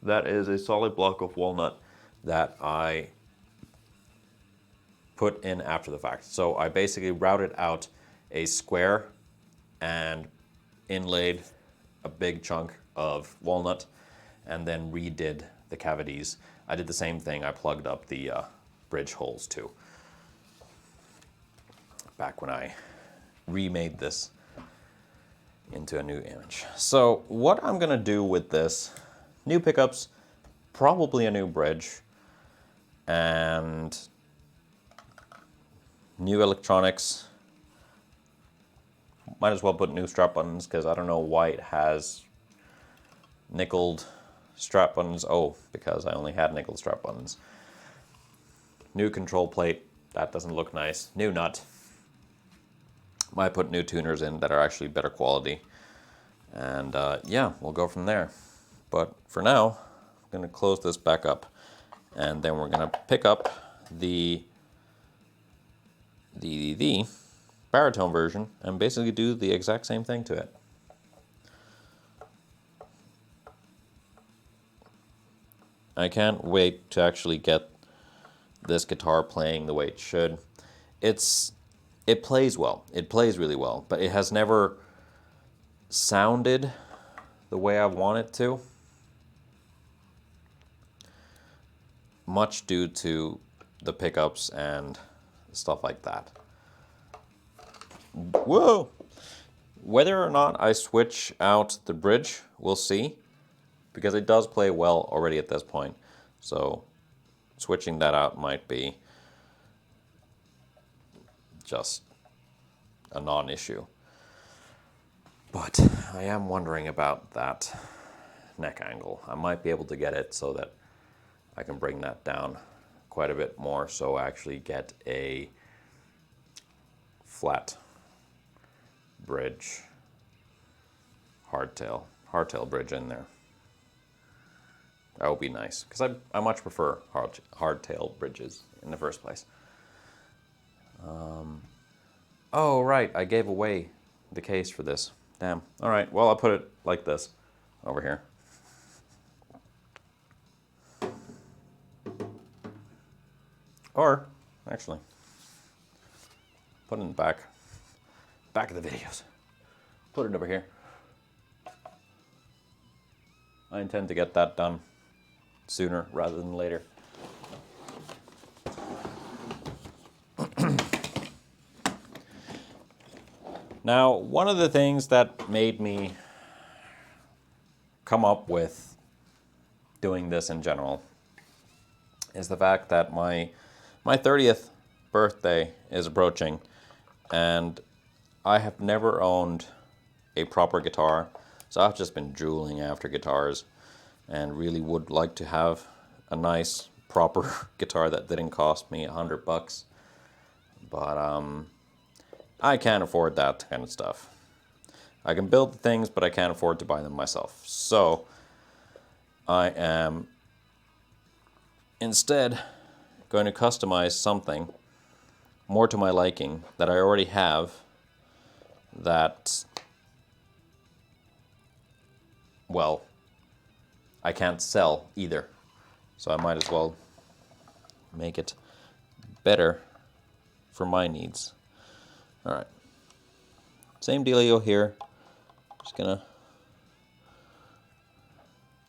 that is a solid block of walnut that I put in after the fact. So I basically routed out a square and inlaid a big chunk of walnut and then redid the cavities. I did the same thing. I plugged up the bridge holes too. Back when I remade this into a new image. So what I'm gonna do with this, new pickups, probably a new bridge, and new electronics. Might as well put new strap buttons because I don't know why it has nickeled strap buttons. Oh, because I only had nickel strap buttons. New control plate, that doesn't look nice. New nut. Might put new tuners in that are actually better quality. And yeah, we'll go from there. But for now, I'm gonna close this back up. And then we're gonna pick up the baritone version and basically do the exact same thing to it. I can't wait to actually get this guitar playing the way it should. It plays well. It plays really well, but it has never sounded the way I want it to. Much due to the pickups and stuff like that. Whoa! Whether or not I switch out the bridge, we'll see. Because it does play well already at this point. So switching that out might be just a non-issue. But I am wondering about that neck angle. I might be able to get it so that I can bring that down quite a bit more, so I actually get a flat bridge, hardtail bridge in there. That would be nice, because I much prefer hardtail bridges in the first place. Oh, right, I gave away the case for this. Damn. All right, well, I'll put it like this over here. Or, actually, put it in the back of the videos. Put it over here. I intend to get that done sooner rather than later. Now, one of the things that made me come up with doing this in general is the fact that my 30th birthday is approaching, and I have never owned a proper guitar, so I've just been drooling after guitars and really would like to have a nice proper guitar that didn't cost me $100, but I can't afford that kind of stuff. I can build the things, but I can't afford to buy them myself. So I am instead going to customize something more to my liking that I already have, that, well, I can't sell either. So I might as well make it better for my needs. All right, same dealio here. Just gonna,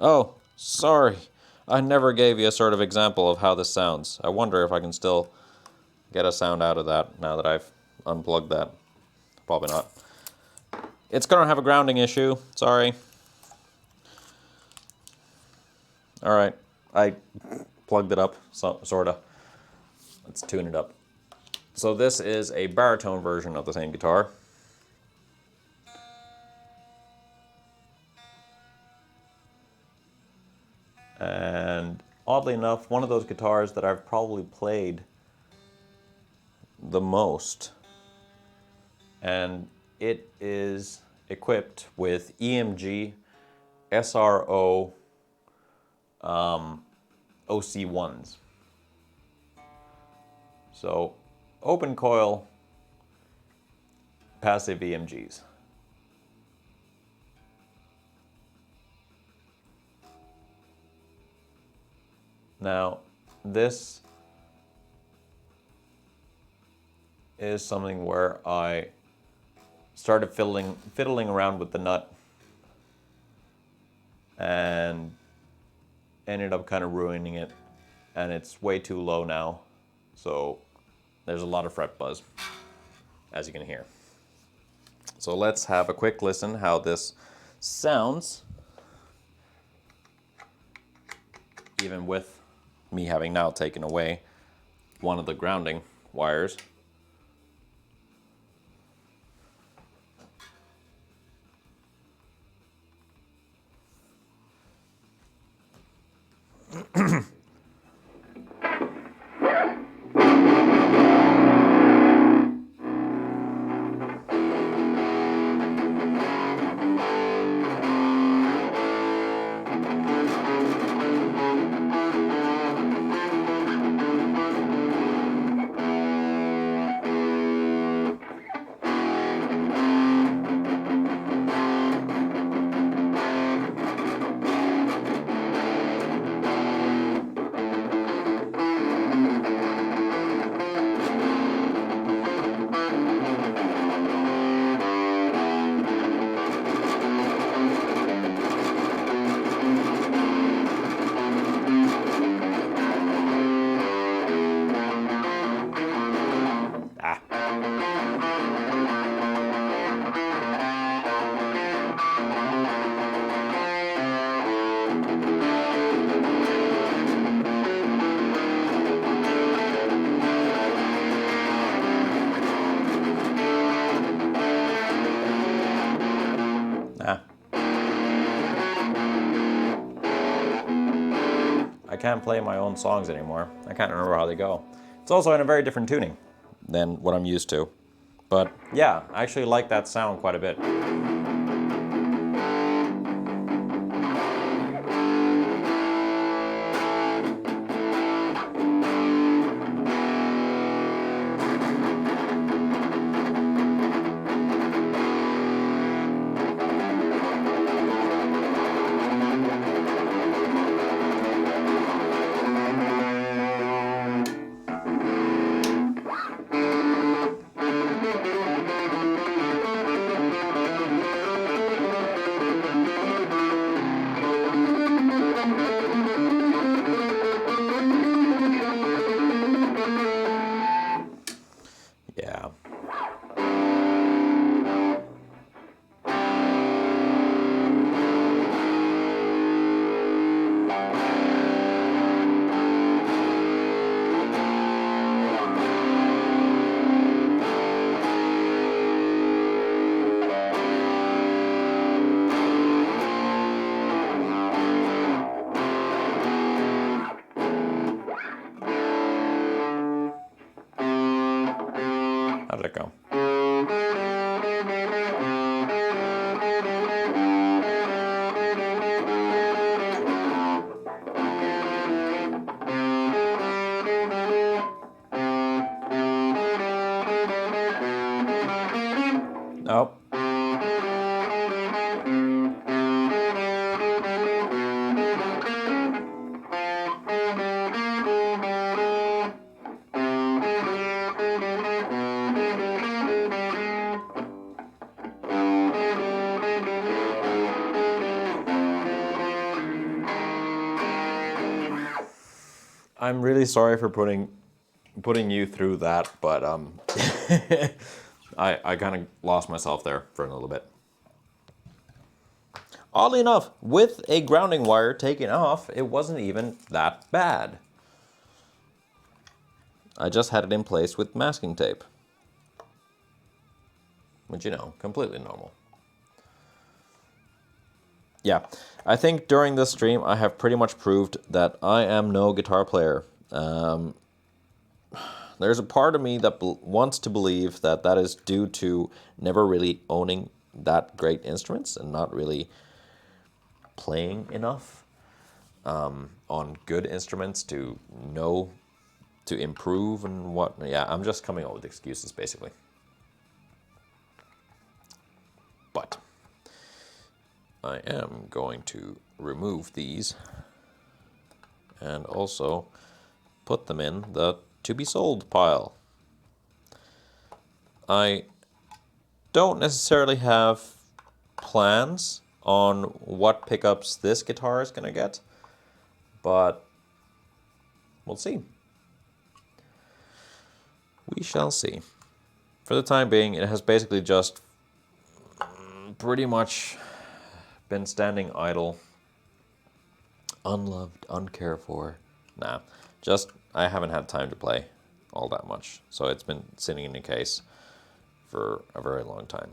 oh, sorry. I never gave you a sort of example of how this sounds. I wonder if I can still get a sound out of that now that I've unplugged that. Probably not. It's gonna have a grounding issue, sorry. All right, I plugged it up, sorta. Let's tune it up. So this is a baritone version of the same guitar. And oddly enough, one of those guitars that I've probably played the most. And it is equipped with EMG SRO OC1s. So open coil passive EMGs. Now, this is something where I started fiddling around with the nut, and ended up kind of ruining it, and it's way too low now. So there's a lot of fret buzz, as you can hear. So let's have a quick listen how this sounds, even with me having now taken away one of the grounding wires. I can't play my own songs anymore. I can't remember how they go. It's also in a very different tuning than what I'm used to. But yeah, I actually like that sound quite a bit. Yeah. How did it go? Oh. I'm really sorry for putting you through that, but I kind of lost myself there for a little bit. Oddly enough, with a grounding wire taken off, it wasn't even that bad. I just had it in place with masking tape, which, you know, completely normal. Yeah, I think during this stream I have pretty much proved that I am no guitar player. There's a part of me that wants to believe that that is due to never really owning that great instruments and not really playing enough on good instruments to know to improve and what. Yeah, I'm just coming up with excuses basically. But I am going to remove these and also put them in the to be sold pile. I don't necessarily have plans on what pickups this guitar is going to get, but we'll see. We shall see. For the time being, it has basically just pretty much been standing idle, unloved, uncared for. Nah, just I haven't had time to play all that much, so it's been sitting in a case for a very long time.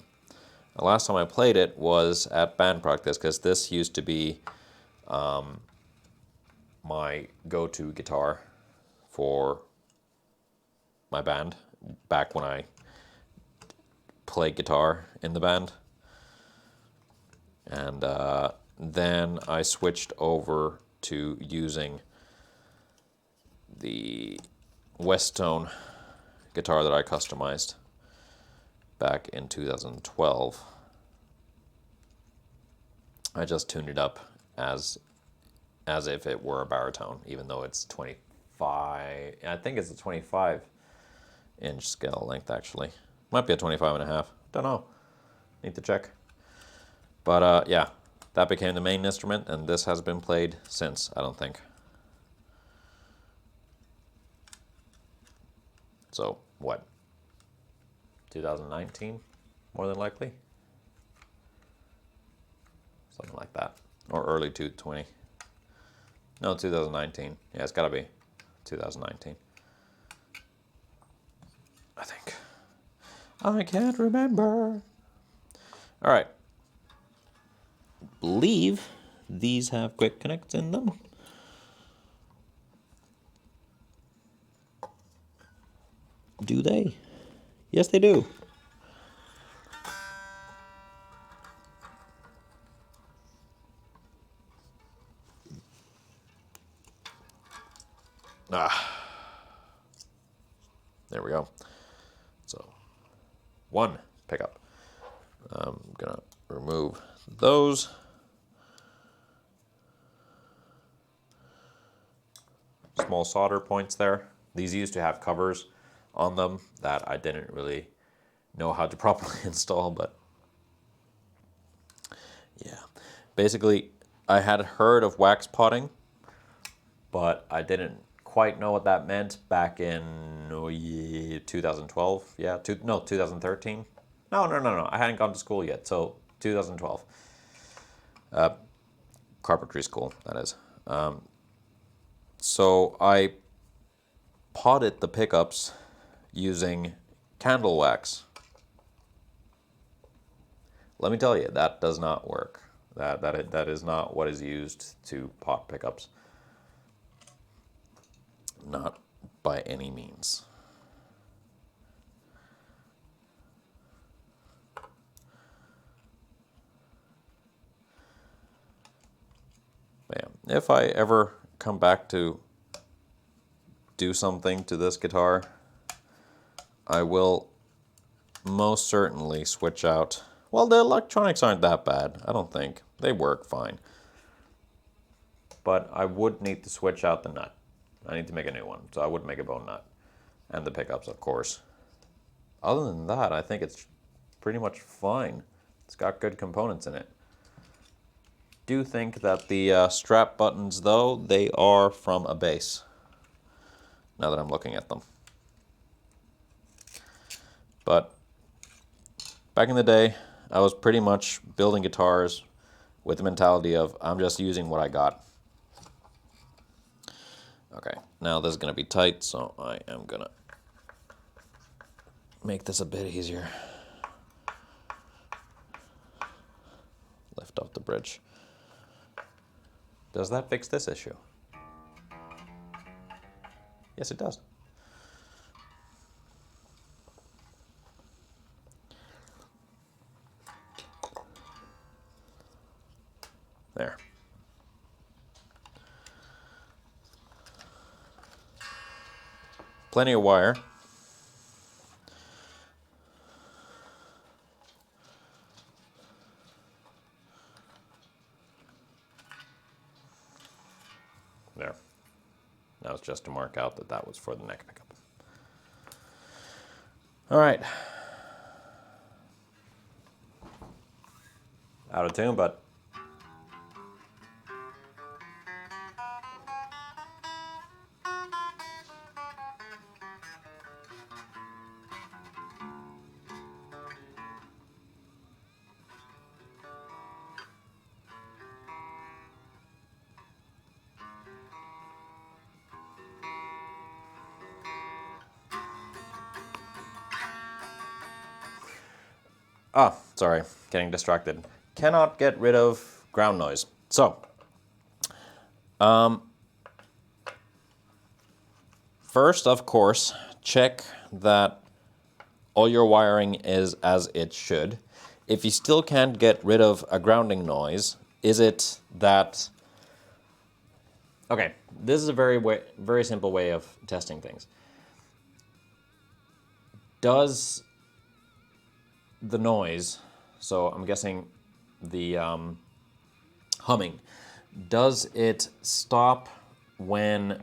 The last time I played it was at band practice, because this used to be my go-to guitar for my band back when I played guitar in the band. And then I switched over to using the Westone guitar that I customized back in 2012. I just tuned it up as if it were a baritone, even though it's 25. I think it's a 25-inch scale length, actually. Might be a 25.5. Don't know. Need to check. But yeah, that became the main instrument, and this has been played since, I don't think. So, what? 2019, more than likely? Something like that. Or early 2020. No, 2019. Yeah, it's gotta be 2019. I think. I can't remember. All right. Believe these have quick connects in them. Do they? Yes, they do. There we go. So, one pickup. I'm gonna remove those. Small solder points there. These used to have covers on them that I didn't really know how to properly install, but yeah. Basically, I had heard of wax potting, but I didn't quite know what that meant back in 2012. Yeah, 2013. No. I hadn't gone to school yet, so 2012. Carpentry school, that is. So I potted the pickups using candle wax. Let me tell you, that does not work. That is not what is used to pot pickups. Not by any means. But yeah, if I ever come back to do something to this guitar, I will most certainly switch out. Well, the electronics aren't that bad, I don't think. They work fine. But I would need to switch out the nut. I need to make a new one, so I would make a bone nut. And the pickups, of course. Other than that, I think it's pretty much fine. It's got good components in it. Do think that the strap buttons, though, they are from a base. Now that I'm looking at them. But back in the day, I was pretty much building guitars with the mentality of, I'm just using what I got. Okay, now this is going to be tight, so I am going to make this a bit easier. Lift off the bridge. Does that fix this issue? Yes, it does. There. Plenty of wire. There. That was just to mark out that that was for the neck pickup. All right. Out of tune, but Sorry, getting distracted. Cannot get rid of ground noise. So, first, of course, check that all your wiring is as it should. If you still can't get rid of a grounding noise, is it that... Okay, this is a very simple way of testing things. Does the noise, so I'm guessing the humming, does it stop when...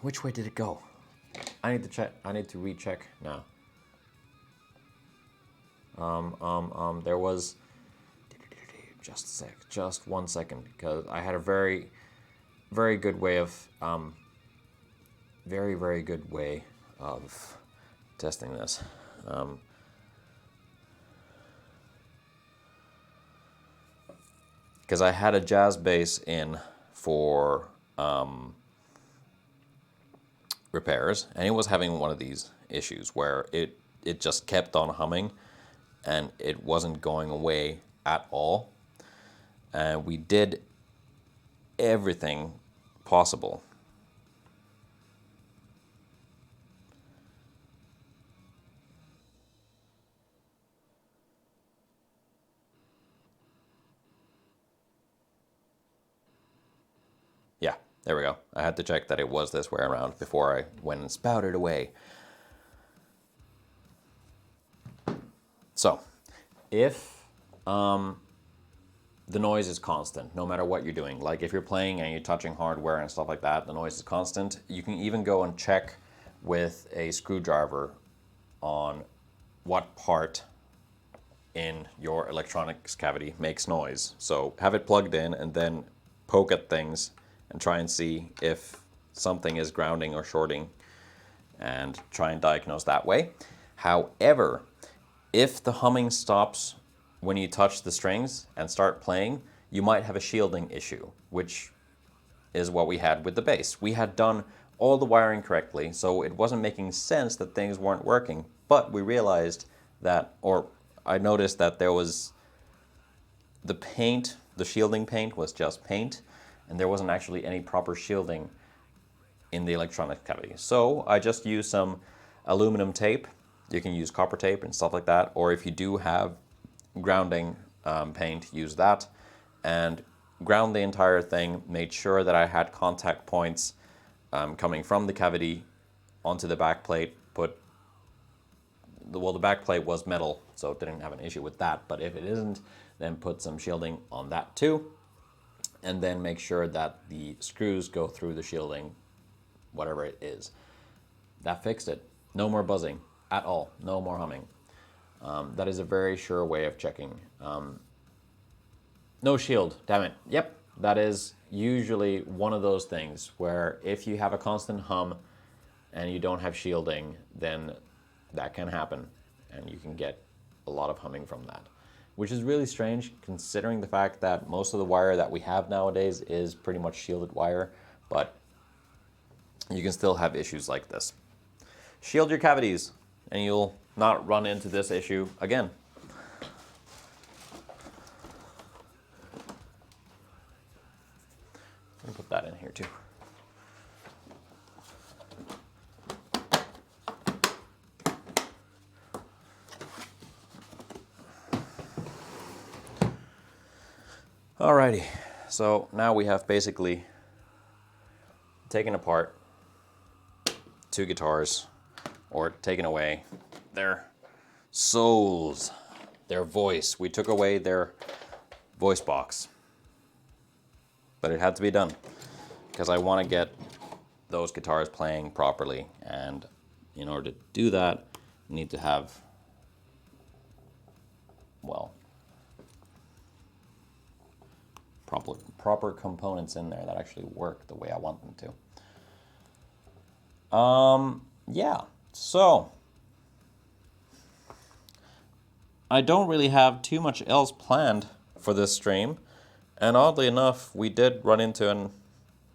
which way did it go? I need to check. I need to recheck now. There was... Just a sec. Just 1 second, because I had a very good way of... very good way of testing this. Because I had a jazz bass in for repairs, and it was having one of these issues where it just kept on humming and it wasn't going away at all. And we did everything possible. Yeah, there we go. I had to check that it was this way around before I went and spouted away. So, if the noise is constant, no matter what you're doing, like if you're playing and you're touching hardware and stuff like that, the noise is constant, you can even go and check with a screwdriver on what part in your electronics cavity makes noise. So have it plugged in and then poke at things and try and see if something is grounding or shorting and try and diagnose that way. However, if the humming stops when you touch the strings and start playing, you might have a shielding issue, which is what we had with the bass. We had done all the wiring correctly, so it wasn't making sense that things weren't working, but we realized that, or I noticed that there was the paint, the shielding paint was just paint, and there wasn't actually any proper shielding in the electronic cavity. So I just used some aluminum tape. You can use copper tape and stuff like that, or if you do have grounding paint, use that, and ground the entire thing, made sure that I had contact points coming from the cavity onto the back plate. The back plate was metal, so it didn't have an issue with that, but if it isn't, then put some shielding on that too, and then make sure that the screws go through the shielding, whatever it is. That fixed it. No more buzzing at all, no more humming. That is a very sure way of checking. No shield, damn it. Yep, that is usually one of those things where if you have a constant hum and you don't have shielding, then that can happen and you can get a lot of humming from that, which is really strange considering the fact that most of the wire that we have nowadays is pretty much shielded wire, but you can still have issues like this. Shield your cavities and you'll not run into this issue again. Let me put that in here too. Alrighty, so now we have basically taken apart two guitars, or taken away their souls, their voice. We took away their voice box. But it had to be done because I want to get those guitars playing properly, and in order to do that, you need to have, well, proper components in there that actually work the way I want them to. Yeah, so I don't really have too much else planned for this stream, and oddly enough, we did run into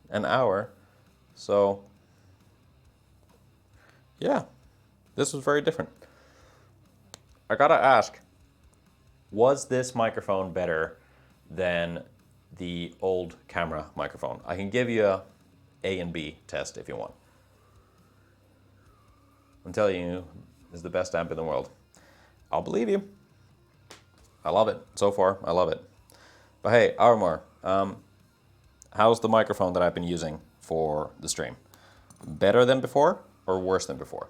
an hour, so yeah, this was very different. I gotta ask, was this microphone better than the old camera microphone? I can give you A and B test if you want. I'm telling you, this is the best amp in the world. I'll believe you. I love it. So far, I love it. But hey, Armor, how's the microphone that I've been using for the stream? Better than before or worse than before?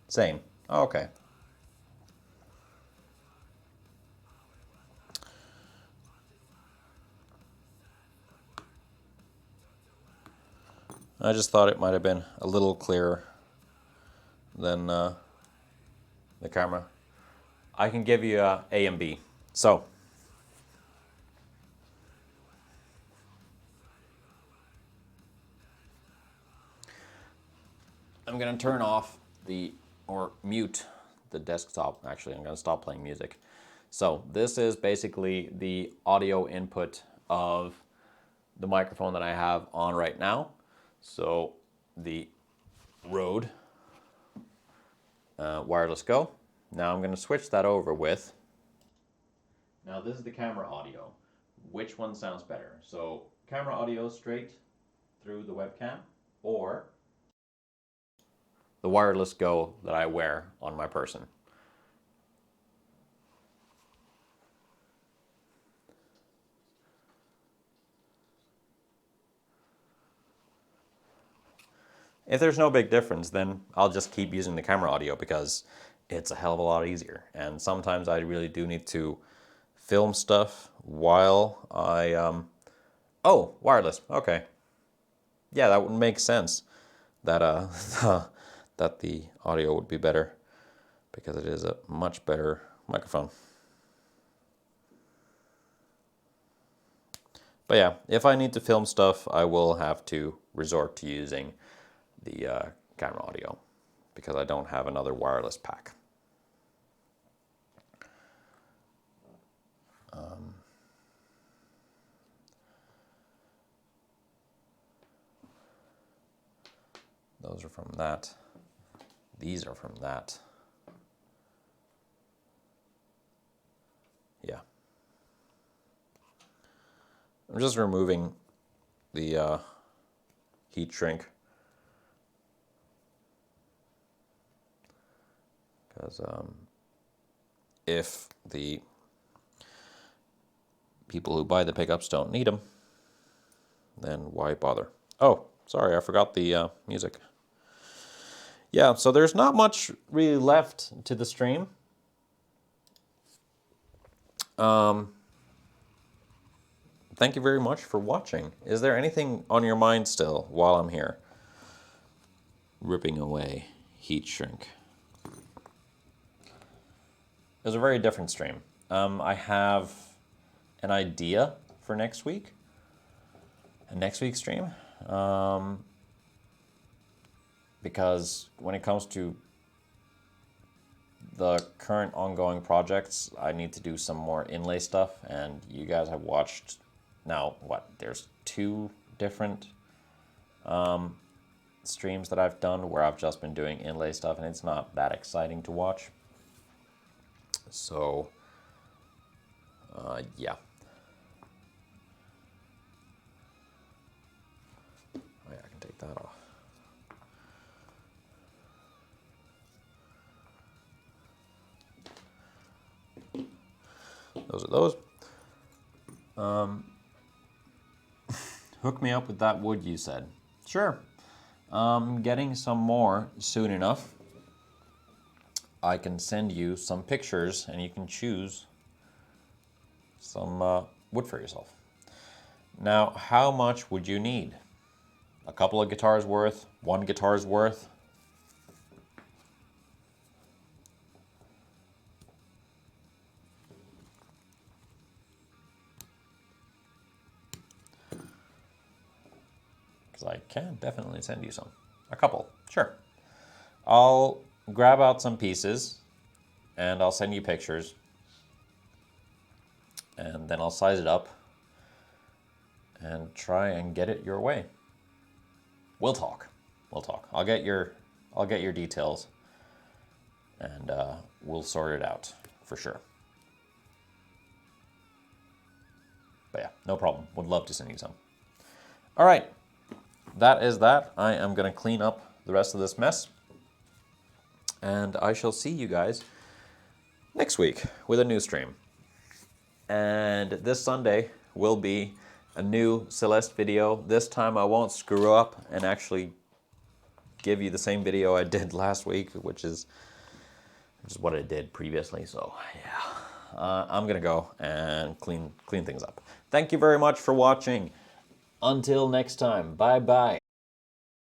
Same. Oh, okay. I just thought it might have been a little clearer than the camera. I can give you a and B. So, I'm gonna turn off or mute the desktop. Actually, I'm gonna stop playing music. So this is basically the audio input of the microphone that I have on right now. So the Rode Wireless Go. Now I'm going to switch that over with. Now this is the camera audio. Which one sounds better? So camera audio straight through the webcam, or the Wireless Go that I wear on my person. If there's no big difference, then I'll just keep using the camera audio because it's a hell of a lot easier. And sometimes I really do need to film stuff while I, oh, wireless, okay. Yeah, that would make sense that, that the audio would be better because it is a much better microphone. But yeah, if I need to film stuff, I will have to resort to using the camera audio because I don't have another wireless pack. Those are from that. These are from that. Yeah. I'm just removing the heat shrink because if the people who buy the pickups don't need them, then why bother? Oh, sorry, I forgot the music. Yeah, so there's not much really left to the stream. Thank you very much for watching. Is there anything on your mind still while I'm here? Ripping away heat shrink. It was a very different stream. I have an idea for next week. And next week's stream. Because when it comes to the current ongoing projects, I need to do some more inlay stuff, and you guys have watched now, what, there's 2 different streams that I've done where I've just been doing inlay stuff, and it's not that exciting to watch. So, yeah. Oh yeah, I can take that off. Those are those. Hook me up with that wood, you said. Sure. Getting some more soon enough. I can send you some pictures and you can choose some wood for yourself. Now, how much would you need? A couple of guitars worth? 1 guitar's worth? Because I can definitely send you some. A couple, sure. I'll grab out some pieces and I'll send you pictures, and then I'll size it up and try and get it your way. We'll talk. We'll talk. I'll get your details, and we'll sort it out for sure. But yeah, no problem. Would love to send you some. All right, that is that. I am gonna clean up the rest of this mess, and I shall see you guys next week with a new stream. And this Sunday will be a new Celeste video. This time I won't screw up and actually give you the same video I did last week, which is what I did previously. So yeah, I'm gonna go and clean things up. Thank you very much for watching. Until next time, bye bye.